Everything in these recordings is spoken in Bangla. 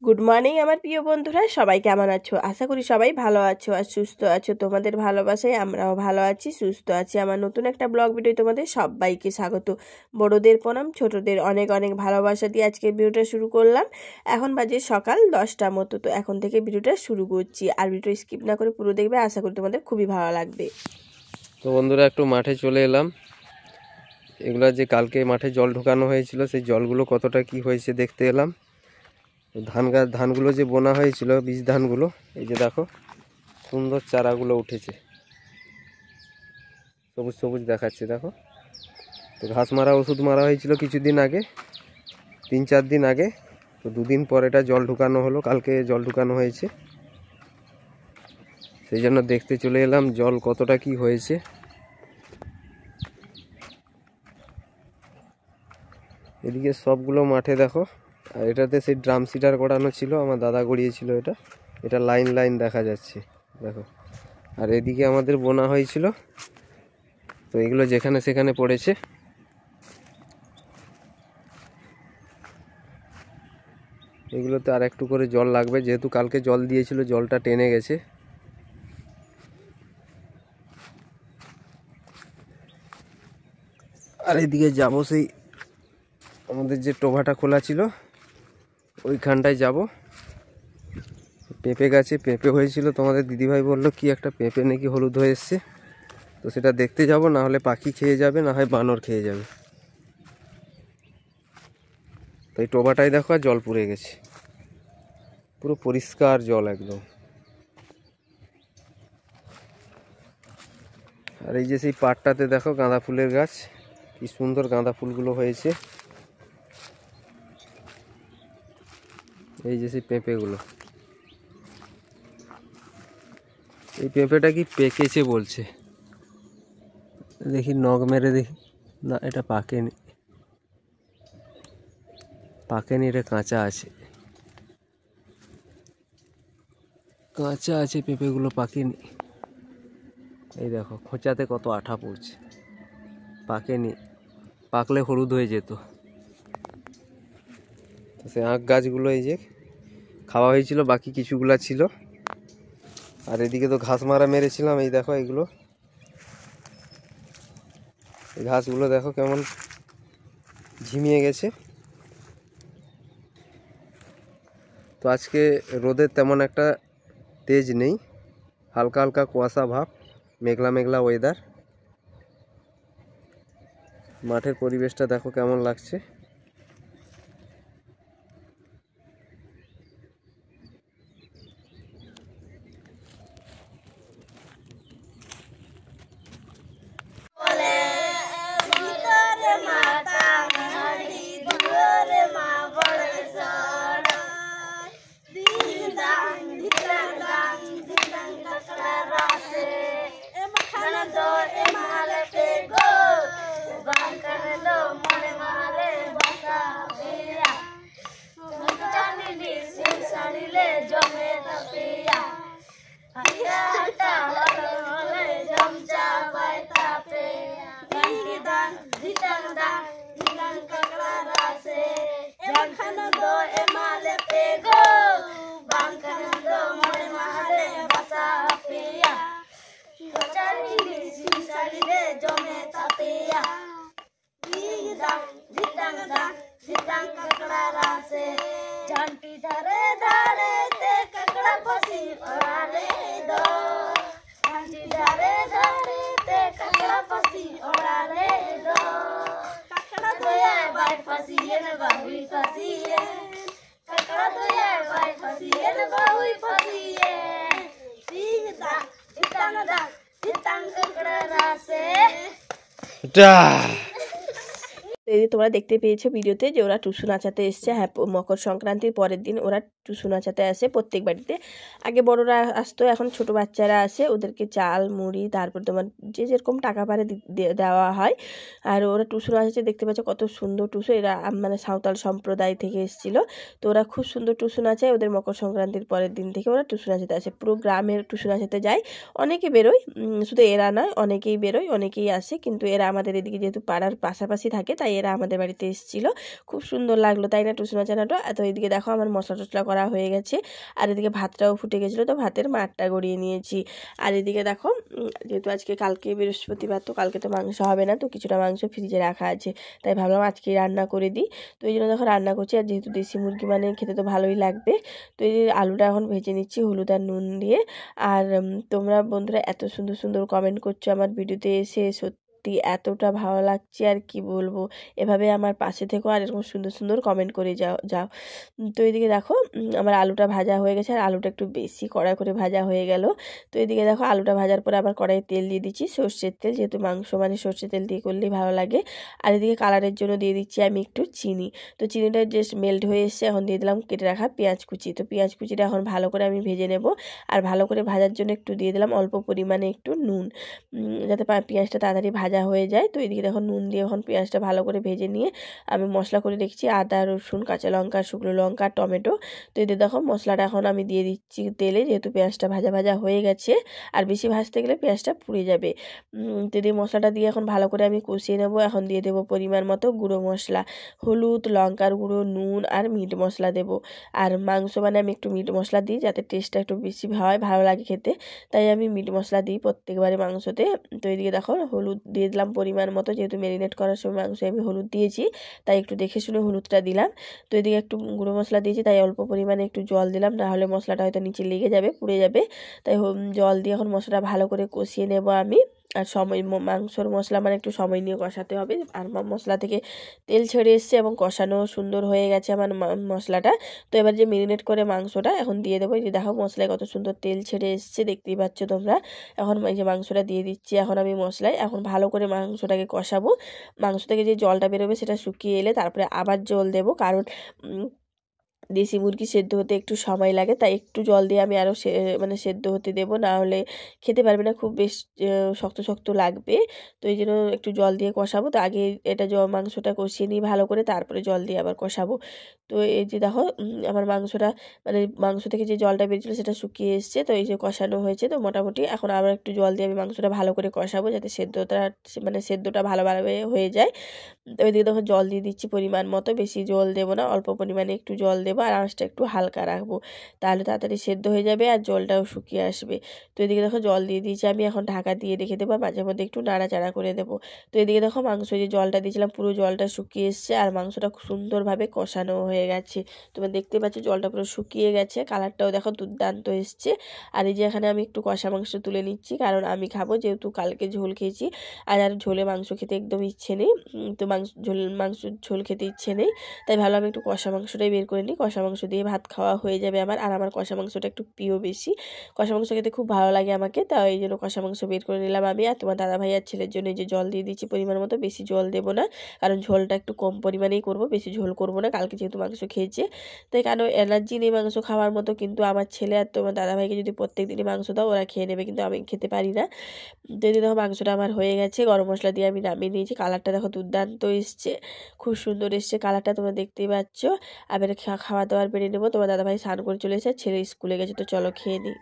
গুড মর্নিং আমার প্রিয় বন্ধুরা, সবাই কেমন আছো? আশা করি সবাই ভালো আছো আর সুস্থ আছো। তোমাদের ভালোবাসায় আমরাও ভালো আছি, সুস্থ আছি। আমার নতুন একটা ব্লগ ভিডিও তোমাদের সবাইকে স্বাগত। বড়দের প্রণাম, ছোটদের অনেক অনেক ভালোবাসা দিয়ে আজকে ভিডিওটা শুরু করলাম। এখন বাজে সকাল 10টা মতো। তো এখন থেকে ভিডিওটা শুরু করছি, আর ভিডিও স্কিপ না করে পুরো দেখবে, আশা করি তোমাদের খুবই ভালো লাগবে। তো বন্ধুরা, একটু মাঠে চলে এলাম। এগুলা যে কালকে মাঠে জল ঢোকানো হয়েছিল, সেই জলগুলো কতটা কি হয়েছে দেখতে এলাম। ধানগুলো যে বোনা হয়েছিল, বীজ ধানগুলো, এই যে দেখো সুন্দর চারাগুলো উঠেছে, সবুজ সবুজ দেখাচ্ছে দেখো। তো ঘাস মারা ওষুধ মারা হয়েছিল কিছুদিন আগে, 3-4 দিন আগে। তো 2 দিন পর এটা জল ঢুকানো হলো, কালকে জল ঢুকানো হয়েছে। সেই জন্য দেখতে চলে এলাম জল কতটা কি হয়েছে। এদিকে সবগুলো মাঠে দেখো। আর এটাতে সেই ড্রাম সিডার করানো ছিল, আমার দাদা গড়িয়েছিল এটা লাইন লাইন দেখা যাচ্ছে দেখো। আর এদিকে আমাদের বোনা হয়েছিল, তো এগুলো যেখানে সেখানে পড়েছে। এগুলোতে আর একটু করে জল লাগবে, যেহেতু কালকে জল দিয়েছিল, জলটা টেনে গেছে। আর এদিকে যাবো, সেই আমাদের যে টোভাটা খোলা ছিল ওইখানটায় যাব। পেঁপে গাছে পেঁপে হয়েছিল, তোমাদের দিদিভাই বললো কি একটা পেঁপে নাকি হলুদ হয়ে এসছে। তো সেটা দেখতে যাব, না হলে পাখি খেয়ে যাবে, না হয় বানর খেয়ে যাবে। তো এই টোবাটাই দেখো, আর জল পুড়ে গেছে, পুরো পরিষ্কার জল একদম। আর এই যে সেই পাটটাতে দেখো গাঁদা ফুলের গাছ, কি সুন্দর গাঁদা ফুলগুলো হয়েছে। এই যে সেই পেঁপেগুলো, এই পেঁপেটা কি পেকেছে বলছে, দেখি নখ মেরে দেখি। না, এটা পাকেনি, এটা কাঁচা আছে, পেঁপেগুলো পাকেনি। এই দেখো খোঁচাতে কত আঠা পড়ছে, পাকেনি, পাকলে হলুদ হয়ে যেত। তো সে আখ গাছগুলো এই যে খাওয়া হয়েছিল, বাকি কিছুগুলা ছিল। আর এদিকে তো ঘাস মারা মেরেছিলাম, এই দেখো এগুলো, এই ঘাসগুলো দেখো কেমন ঝিমিয়ে গেছে। তো আজকে রোদের তেমন একটা তেজ নেই, হালকা হালকা কুয়াশা ভাব, মেঘলা মেঘলা ওয়েদার। মাঠের পরিবেশটা দেখো কেমন লাগছে। এই যে তোমরা দেখতে পেয়েছো ভিডিওতে যে ওরা টুসু নাচাতে এসছে। হ্যাঁ, মকর সংক্রান্তির পরের দিন ওরা টুসু নাচাতে আসে প্রত্যেক বাড়িতে। আগে বড়রা আসতো, এখন ছোট বাচ্চারা আসে, ওদেরকে চাল মুড়ি তারপর তোমার যে যেরকম টাকা পারে দেওয়া হয়। আর ওরা টুসু নাচাচ্ছে, দেখতে পাচ্ছ কত সুন্দর টুসু। এরা মানে সাঁওতাল সম্প্রদায় থেকে এসেছিলো। তো ওরা খুব সুন্দর টুসু নাচায়। ওদের মকর সংক্রান্তির পরের দিন থেকে ওরা টুসু নাচাতে আসে, পুরো গ্রামের টুসু নাচাতে যায়। অনেকে বেরোয়, শুধু এরা নয়, অনেকেই বেরোয়, অনেকেই আসে। কিন্তু এরা আমাদের এদিকে যেহেতু পাড়ার পাশাপাশি থাকে, তাই এরা আমাদের বাড়িতে এসেছিলো, খুব সুন্দর লাগলো তাই না টুসু নাচানাটা। তো এদিকে দেখো আমার মশলা টশলা করা হয়ে গেছে, আর এদিকে ভাতটাও ফুটে গেছিলো, তো ভাতের মাঠটা গড়িয়ে নিয়েছি। আর এদিকে দেখো যেহেতু আজকে কালকে বৃহস্পতিবার, তো কালকে তো মাংস হবে না, তো কিছুটা মাংস ফ্রিজে রাখা আছে, তাই ভাবলাম আজকে রান্না করে দিই। তো এই জন্য দেখো রান্না করছি, আর যেহেতু দেশি মুরগি মানে খেতে তো ভালোই লাগবে। তো এই আলুটা এখন ভেজে নিচ্ছি হলুদ আর নুন দিয়ে। আর তোমরা বন্ধুরা এত সুন্দর সুন্দর কমেন্ট করছো আমার ভিডিওতে এসে, সত্যি এতটা ভালো লাগছে আর কি বলবো। এভাবে আমার পাশে থেকো আর এরকম সুন্দর সুন্দর কমেন্ট করে যাও যাও। তো এদিকে দেখো আমার আলুটা ভাজা হয়ে গেছে, আর আলুটা একটু বেশি কড়া করে ভাজা হয়ে গেল। তো এদিকে দেখো আলুটা ভাজার পরে আবার কড়াইয়ে তেল দিয়ে দিচ্ছি, সর্ষের তেল, যেহেতু মাংস মানে সর্ষের তেল দিয়ে করলেই ভালো লাগে। আর এদিকে কালারের জন্য দিয়ে দিচ্ছি আমি একটু চিনি। তো চিনিটা জাস্ট মেল্ট হয়ে এসছে, এখন দিয়ে দিলাম কেটে রাখা পেঁয়াজ কুচি। তো পেঁয়াজ কুচিটা এখন ভালো করে আমি ভেজে নেব, আর ভালো করে ভাজার জন্য একটু দিয়ে দিলাম অল্প পরিমাণে একটু নুন, যাতে পেঁয়াজটা তাড়াতাড়ি ভাজা হয়ে যায়। তো এদিকে দেখো নুন দিয়ে এখন পেঁয়াজটা ভালো করে ভেজে নিয়ে আমি মশলা করে রেখেছি আদা রসুন কাঁচা লঙ্কা শুকনো লঙ্কা টমেটো। তো এদের দেখো মশলাটা এখন আমি দিয়ে দিচ্ছি তেলে, যেহেতু পেঁয়াজটা ভাজা ভাজা হয়ে গেছে, আর বেশি ভাজতে গেলে পেঁয়াজটা পুড়ে যাবে। তো দিয়ে মশলাটা দিয়ে এখন ভালো করে আমি কষিয়ে নেবো। এখন দিয়ে দেবো পরিমাণ মতো গুঁড়ো মশলা, হলুদ লঙ্কার গুঁড়ো নুন আর মিট মশলা দেবো। আর মাংস মানে আমি একটু মিট মশলা দিই যাতে টেস্টটা একটু বেশি হয়, ভালো লাগে খেতে, তাই আমি মিট মশলা দিই প্রত্যেকবারে মাংসতে। তো এদিকে দেখো হলুদ দিয়ে দিলাম পরিমাণ মতো, যেহেতু ম্যারিনেট করার সময় মাংসে আমি হলুদ দিয়েছি, তাই একটু দেখে শুনে হলুদটা দিলাম। তো এদিকে একটু গুঁড়ো মশলা দিয়েছি, তাই অল্প পরিমাণে একটু জল দিলাম, না হলে মশলাটা হয়তো নিচে লেগে যাবে পুড়ে যাবে। তাই জল দিয়ে এখন মশলাটা ভালো করে কষিয়ে নেব আমি। আর সময় মাংসর মশলা মানে একটু সময় নিয়ে কষাতে হবে। আর মশলা থেকে তেল ছেড়ে এসছে এবং কষানো সুন্দর হয়ে গেছে আমার মশলাটা। তো এবার যে ম্যারিনেট করে মাংসটা এখন দিয়ে দেবো, এই যে দেখো মশলায় কত সুন্দর তেল ছেড়ে এসছে, দেখতেই পাচ্ছ তোমরা। এখন এই যে মাংসটা দিয়ে দিচ্ছি এখন আমি মশলায়, এখন ভালো করে মাংসটাকে কষাবো। মাংস থেকে যে জলটা বেরোবে সেটা শুকিয়ে এলে তারপরে আবার জল দেবো, কারণ দেশি মুরগি সেদ্ধ হতে একটু সময় লাগে, তাই একটু জল দিয়ে আমি আরও মানে সেদ্ধ হতে দেবো, না হলে খেতে পারবে না, খুব বেশ শক্ত শক্ত লাগবে। তো এই জন্য একটু জল দিয়ে কষাবো। তো আগে এটা মাংসটা কষিয়ে নিই ভালো করে, তারপরে জল দিয়ে আবার কষাবো। তো এই যে দেখো আমার মাংসটা মানে মাংস থেকে যে জলটা বেরিয়েছিল সেটা শুকিয়ে এসছে, তো এই যে কষানো হয়েছে। তো মোটামুটি এখন আবার একটু জল দিয়ে আমি মাংসটা ভালো করে কষাবো, যাতে সেদ্ধটা ভালোভাবে হয়ে যায়। তো ওইদিকে দেখো জল দিয়ে দিচ্ছি পরিমাণ মতো, বেশি জল দেবো না, অল্প পরিমাণে একটু জল দেবো, আর আঁচটা একটু হালকা রাখবো, তাহলে তাড়াতাড়ি সেদ্ধ হয়ে যাবে আর জলটাও শুকিয়ে আসবে। তো এদিকে দেখো জল দিয়ে দিয়েছি আমি, এখন ঢাকা দিয়ে রেখে দেবো, মাঝে মধ্যে একটু নাড়াচাড়া করে দেবো। তো এদিকে দেখো মাংস যে জলটা দিয়েছিলাম পুরো জলটা শুকিয়ে এসছে, আর মাংসটা খুব সুন্দরভাবে কষানো হয়ে গেছে। তোমরা দেখতে পাচ্ছ জলটা পুরো শুকিয়ে গেছে, কালারটাও দেখো দুর্দান্ত এসছে। আর এই যে এখানে আমি একটু কষা মাংস তুলে নিচ্ছি, কারণ আমি খাবো, যেহেতু কালকে ঝোল খেয়েছি, আর ঝোলে মাংস খেতে একদম ইচ্ছে নেই। তো মাংস ঝোল খেতে ইচ্ছে নেই, তাই ভাবলাম একটু কষা মাংসটাই বের করে নিই, কষা মাংস দিয়ে ভাত খাওয়া হয়ে যাবে আমার। আর আমার কষা মাংসটা একটু প্রিয় বেশি, কষা মাংস খেতে খুব ভালো লাগে আমাকে, তাই এই জন্য কষা মাংস বের করে নিলাম আমি। আর তোমার দাদা ভাই আর ছেলের জন্য এই যে জল দিয়ে দিচ্ছি পরিমাণ মতো, বেশি জল দেবো না, কারণ ঝোলটা একটু কম পরিমাণেই করব, বেশি ঝোল করব না, কালকে যেহেতু মাংস খেয়েছে। তাই কারণ এনার্জি নেই মাংস খাওয়ার মতো, কিন্তু আমার ছেলে আর তোমার দাদা ভাইকে যদি প্রত্যেক দিনই মাংস দাও ওরা খেয়ে নেবে, কিন্তু আমি খেতে পারি না। যদি দেখো মাংসটা আমার হয়ে গেছে, গরম মশলা দিয়ে আমি নামিয়ে নিয়েছি, কালারটা দেখো দুর্দান্ত এসছে, খুব সুন্দর এসছে কালারটা, তোমরা দেখতেই পাচ্ছ। আবার খাওয়া দাওয়ার বেড়ে নেবো, তোমার দাদাভাই স্নান করে চলে এসেছে, ছেলে স্কুলে গেছে, তো চলো খেয়ে নিই।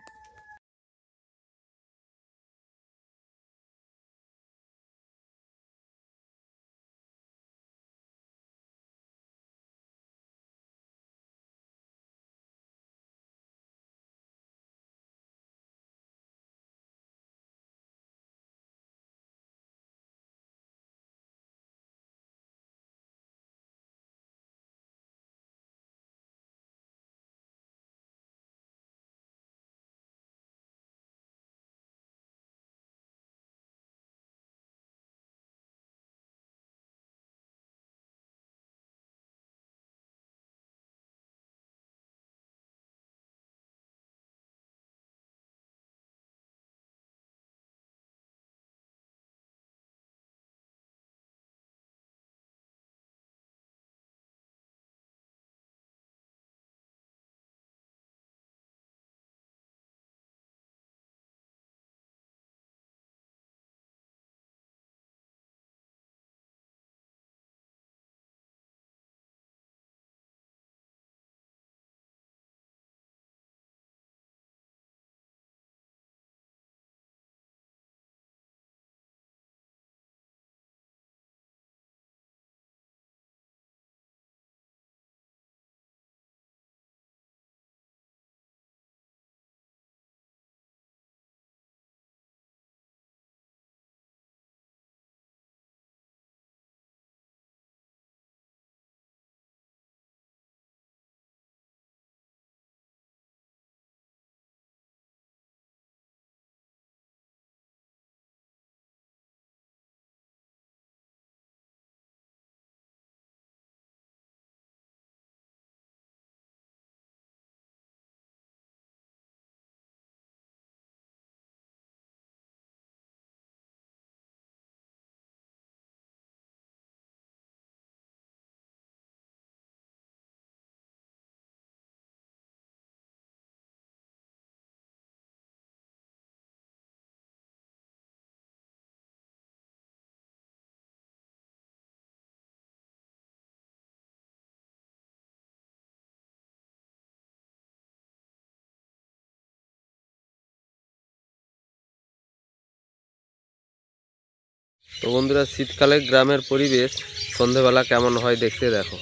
তো বন্ধুরা, শীতকালে গ্রামের পরিবেশ সন্ধেবেলা কেমন হয় দেখতে দেখো।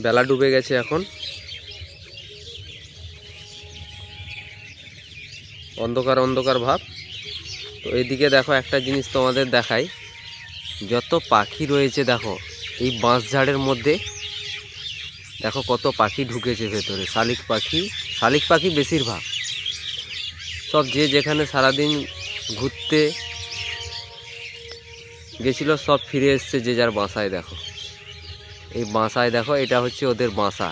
বেলা ডুবে গেছে এখন, অন্ধকার অন্ধকার ভাব। তো এইদিকে দেখো একটা জিনিস তোমাদের দেখাই, যত পাখি রয়েছে দেখো এই বাঁশঝাড়ের মধ্যে, দেখো কত পাখি ঢুকেছে ভেতরে। শালিক পাখি বেশিরভাগ, সব যে যেখানে সারাদিন ঘুরতে গেছিল সব ফিরে এসছে যে যার বাসায়। দেখো এই বাসায়, দেখো এটা হচ্ছে ওদের বাসা।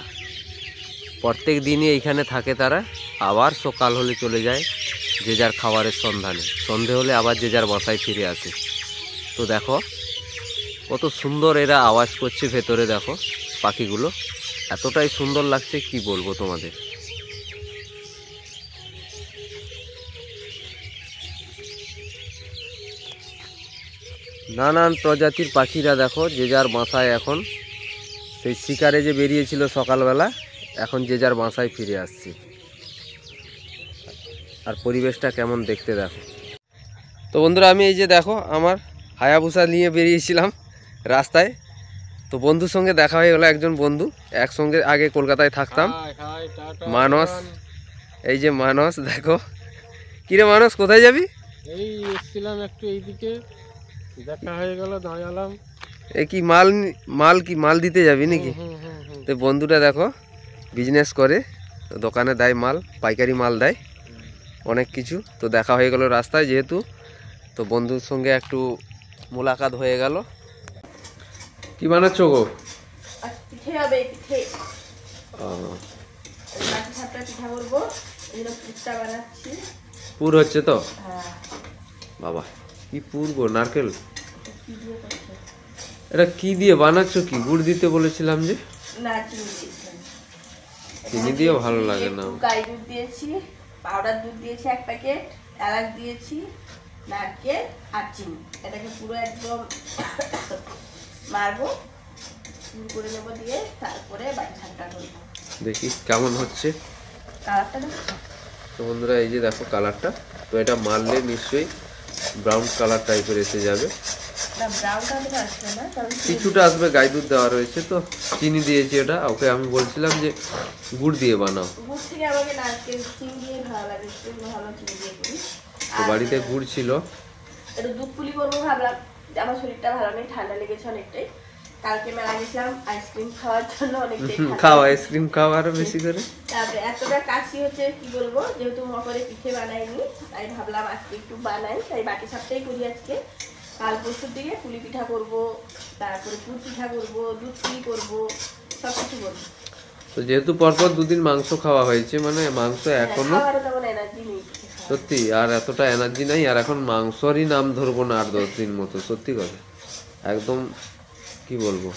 প্রত্যেক দিনই এইখানে থাকে তারা, আবার সকাল হলে চলে যায় যে যার খাবারের সন্ধানে, সন্ধে হলে আবার যে যার বাসায় ফিরে আসে। তো দেখো কত সুন্দর এরা আওয়াজ করছে ভেতরে, দেখো পাখিগুলো এতটাই সুন্দর লাগছে কি বলবো তোমাদের। নানান প্রজাতির পাখিরা দেখো যে যার বাসায় এখন, সেই শিকারে যে বেরিয়েছিল সকালবেলা, এখন যে যার বাসায় ফিরে আসছে। আর পরিবেশটা কেমন দেখতে দেখো। তো বন্ধুরা, আমি এই যে দেখো আমার হায়াবুসা নিয়ে বেরিয়েছিলাম রাস্তায়। তো বন্ধুর সঙ্গে দেখা হয়ে গেলো, একজন বন্ধু একসঙ্গে আগে কলকাতায় থাকতাম, মানস। এই যে মানস, দেখো কিরে মানস, কোথায় যাবি? এই এসেছিলাম একটু এইদিকে, দেখা হয়ে গেল, দাঁড়ালাম। এ কি মাল দিতে যাবি নাকি? তো বন্ধুটা দেখো বিজনেস করে, দোকানে দেয় মাল, পাইকারি মাল দেয় অনেক কিছু। তো দেখা হয়ে গেল রাস্তায় যেহেতু, তো বন্ধুর সঙ্গে একটু মোলাকাত হয়ে গেল। কি বানাচ্ছ গো? পিঠে হবে, পিঠে ও, পিঠা করবো, পুরটা বানাচ্ছি। পুর হচ্ছে তো? হ্যাঁ। বাবা কি পুর গো, নারকেল? এটা কি দিয়ে বানাচ্ছ? কি গুড় দিতে বলেছিলাম যে? না, চিনি দিয়েছি। চিনি দিয়ে ভালো লাগে না। গাই দুধ দিয়েছি, পাউডার দুধ দিয়েছি 1 প্যাকেট, এলাচ দিয়েছি, নারকেল আর চিনি। এটাকে পুরো একদম মারবো, পুর করে নেবো, দিয়ে তারপরে বাকি ঠান্ডা করবো। দেখি কেমন হচ্ছে কালারটা দেখো। তো বন্ধুরা, এই যে দেখো কালারটা। তো এটা মারলে নিশ্চয়ই ব্রাউন কালার টাইপের এসে যাবে। না, ব্রাউন কালার আসবে না, কারণ কিছুটা আসবে, গাই দুধ দেওয়া রয়েছে তো, চিনি দিয়েছি। ওটা ওকে আমি বলছিলাম যে গুড় দিয়ে বানাও। গুড় থেকে আমাকে নারকেল চিনি দিয়ে ভালো লাগে, একটু ভালো চিনি দিয়ে করি। তো বাড়িতে গুড় ছিল, একটু দুধ পুলি করবো ভাবলাম, যে আমার শরীরটা ভালো নেই, ঠান্ডা লেগেছে অনেকটাই। কালকে মেলা গেছিলাম আইসক্রিম খাওয়ার জন্য, অনেকটাই খাও আইসক্রিম খাও আরো বেশি করে। তারপরে এতটা কাশি হচ্ছে, কি বলবো, যেহেতু মকরে পিঠে বানাইনি, তাই ভাবলাম আজকে একটু বানাই, তাই বাকি সপ্তাহে করি আজকে। কাল পরশুর দিকে পুলি পিঠা করবো, তারপরে পুর পিঠা করবো, দুধ পুলি করবো, সব কিছু করবো। তো যেহেতু পরপর দুদিন মাংস খাওয়া হয়েছে, মানে মাংস এখনো খাওয়ারও তেমন এনার্জি নেই। সত্যি আর এতটা এনার্জি নাই, আর এখন মাংসরই নাম ধরবো না 8-10 দিন মতো, সত্যি কথা একদম। কি বলবো,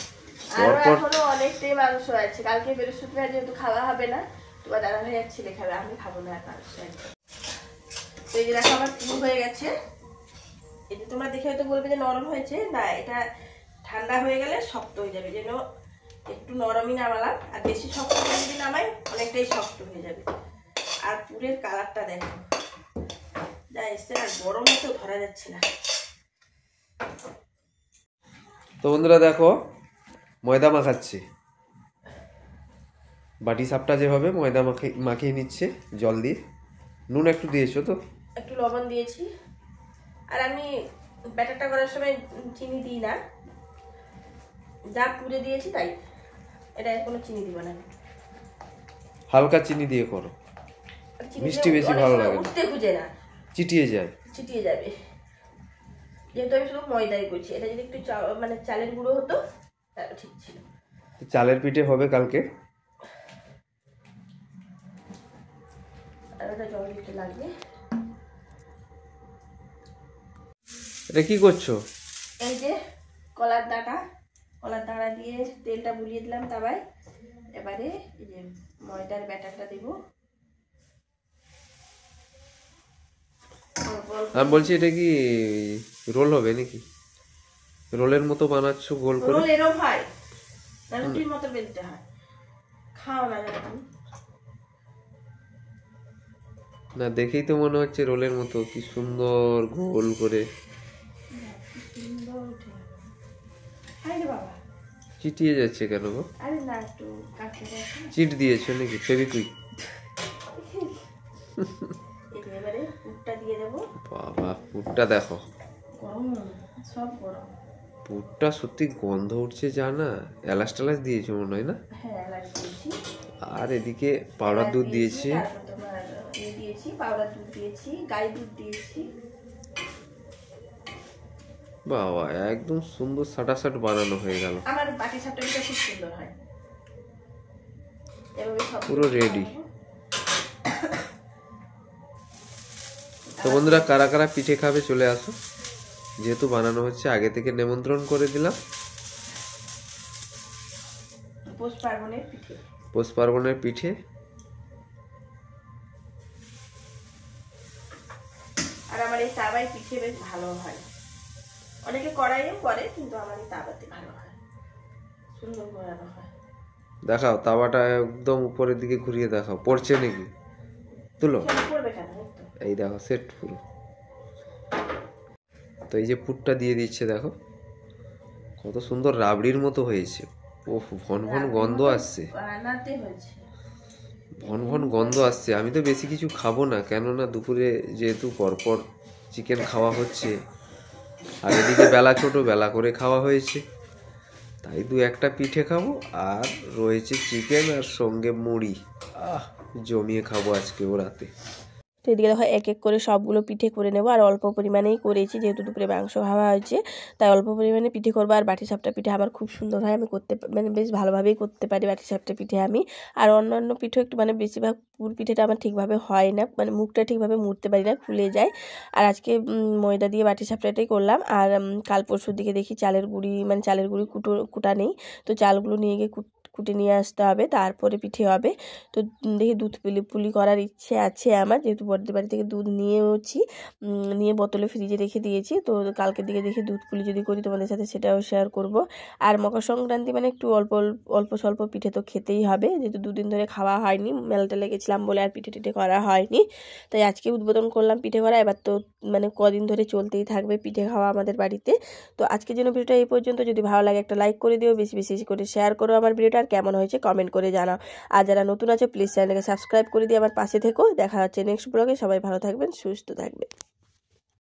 আরো পরপর এখনো অনেকটাই মাংস আছে, কালকে বৃহস্পতিবার যেহেতু খাওয়া হবে না, তোমার দাদা ভাই আর ছেলে খাবে, আমি খাবো না আর মাংস। তো এই যে দেখো আমার পুর হয়ে গেছে। এটা তোমরা দেখে হয়তো বলবে যে নরম হয়েছে, না, এটা ঠান্ডা হয়ে গেলে শক্ত হয়ে যাবে, যেন একটু নরমই নামালাম, আর বেশি শক্ত করে যদি নামাই অনেকটাই শক্ত হয়ে যাবে। আর পুরের কালারটা দেখো যা এসছে, আর গরমে তো ধরা যাচ্ছে না। তো বন্ধুরা দেখো ময়দা মাখাচ্ছি, বাটি সাপটা যেভাবে ময়দা মাখিয়ে নিচ্ছে জল দিয়ে। নুন একটু দিয়েছো তো? একটু লবণ দিয়েছি। আর আমি ব্যাটারটা করার সময় চিনি দিই না, যা পুরে দিয়েছি তাই, এটা কোনো চিনি দিব না। হালকা চিনি দিয়ে করো, মিষ্টি বেশি ভালো লাগে না, উঠতে খুঁজে না, চিটিয়ে যায়, চিটিয়ে যাবে। যেহেতু আমি শুধু ময়দাই করছি, এটা যদি একটু মানে চালের গুঁড়ো হতো তাহলে ঠিক ছিল। চালের পিঠে হবে কালকে। আর ওটা জল দিতে লাগবে। এটা কি করছো? এই যে কলার দাঁড়া দিয়ে তেলটা বুলিয়ে দিলাম তাওয়ায়। এবারে এই যে ময়দার ব্যাটারটা দেব। আমি বলছি এটা কি রোল হবে নাকি? রোলের মতো বানাচ্ছ গোল করে? রোল এরকম হয় না, রুটির মতো বেলতে হয়। খাও না যখন। না দেখেই তো মনে হচ্ছে রোলের মতো, কি সুন্দর গোল করে। চিটিয়ে যাচ্ছে কেন গো? আরে না, একটু কাটতে যাচ্ছে। চিট দিয়েছো নাকি ফেভিকুইক? এবারে পুরটা দিয়ে দেবো। বাবা পুরটা দেখো, গরম, সব গরম। পুরটা সত্যি গন্ধ উঠছে, জানা এলাচ টেলাচ দিয়েছো মনে হয় না? হ্যাঁ, এলাচ দিয়েছি। আর এদিকে পাউডার দুধ দিয়েছি, তারপর তোমার দিয়েছি পাউডার দুধ দিয়েছি, গাই দুধ দিয়েছি। বাবা একদম সুন্দর সাটাসাট বানানো হয়ে গেল। আমার বাটি সাপটা খুব সুন্দর হয়। এভাবে সব পুরো রেডি। তো বন্ধুরা কারা কারা পিঠে খাবে চলে আসো, যেহেতু বানানো হচ্ছে আগে থেকে নেমন্ত্রণ করে দিলাম। পৌষ পার্বণের পিঠে, পৌষ পার্বণের পিঠে। আর আমার এই তাওয়ায় পিঠে বেশ ভালো হয়। অনেকে কড়াইও করে, কিন্তু আমার এই তাওয়াতে ভালো হয়, সুন্দর বানানো হয়। দেখাও তাওয়াটা একদম উপরের দিকে ঘুরিয়ে দেখাও, পড়ছে নাকি? তুলো, পড়বে কেন? এই দেখো সেট পুরো। তো এই যে পুরটা দিয়ে দিচ্ছে, দেখো কত সুন্দর রাবড়ির মতো হয়েছে। ওহ ভন ভন গন্ধ আসছে, বানাতে হয়েছে, ভন ভন গন্ধ আসছে। আমি তো বেশি কিছু খাবো না, কেননা দুপুরে যেহেতু পরপর চিকেন খাওয়া হচ্ছে, আর এদিকে বেলা ছোট, বেলা করে খাওয়া হয়েছে, তাই দু একটা পিঠে খাবো। আর রয়েছে চিকেন আর সঙ্গে মুড়ি, জমিয়ে খাবো আজকে ও রাতে। তো এদিকে দেখো এক এক করে সবগুলো পিঠে করে নেবো। আর অল্প পরিমাণেই করেছি, যেহেতু দুপুরে মাংস খাওয়া হয়েছে, তাই অল্প পরিমাণে পিঠে করবো। আর বাটি সাপটা পিঠে আমার খুব সুন্দর হয়, আমি করতে মানে বেশ ভালোভাবেই করতে পারি বাটি সাপটা পিঠে আমি। আর অন্যান্য পিঠে একটু মানে বেশিরভাগ পুর পিঠেটা আমার ঠিকভাবে হয় না, মানে মুখটা ঠিকভাবে মুড়তে পারি না, খুলে যায়। আর আজকে ময়দা দিয়ে বাটি সাপটাটাই করলাম। আর কাল পরশুর দিকে দেখি চালের গুঁড়ি, মানে চালের গুঁড়ি কুটা নেই, তো চালগুলো নিয়ে গিয়ে কুটে নিয়ে আসতে হবে, তারপরে পিঠে হবে। তো দেখি দুধ পুলি করার ইচ্ছে আছে আমার, যেহেতু বড়দের বাড়ি থেকে দুধ নিয়েওছি, নিয়ে বোতলে ফ্রিজে রেখে দিয়েছি। তো কালকের দিকে দেখি দুধ পুলি যদি করি তোমাদের সাথে সেটাও শেয়ার করব। আর মকর সংক্রান্তি মানে একটু অল্প স্বল্প পিঠে তো খেতেই হবে, যেহেতু দুদিন ধরে খাওয়া হয়নি, মেলাটা লেগেছিলাম বলে আর পিঠে টিঠে করা হয়নি। তাই আজকে উদ্বোধন করলাম পিঠে করা। এবার তো মানে কদিন ধরে চলতেই থাকবে পিঠে খাওয়া আমাদের বাড়িতে। তো আজকের জন্য ভিডিওটা এই পর্যন্ত। যদি ভালো লাগে একটা লাইক করে দিও, বেশি বেশি করে শেয়ার করো আমার ভিডিওটা, আর কেমন হয়েছে কমেন্ট করে জানাও। আর যারা নতুন আছে প্লিজ চ্যানেলকে সাবস্ক্রাইব করে দিয়ে আমার পাশে থেকো। দেখা হচ্ছে নেক্সট ব্লগে। সবাই ভালো থাকবেন, সুস্থ থাকবেন।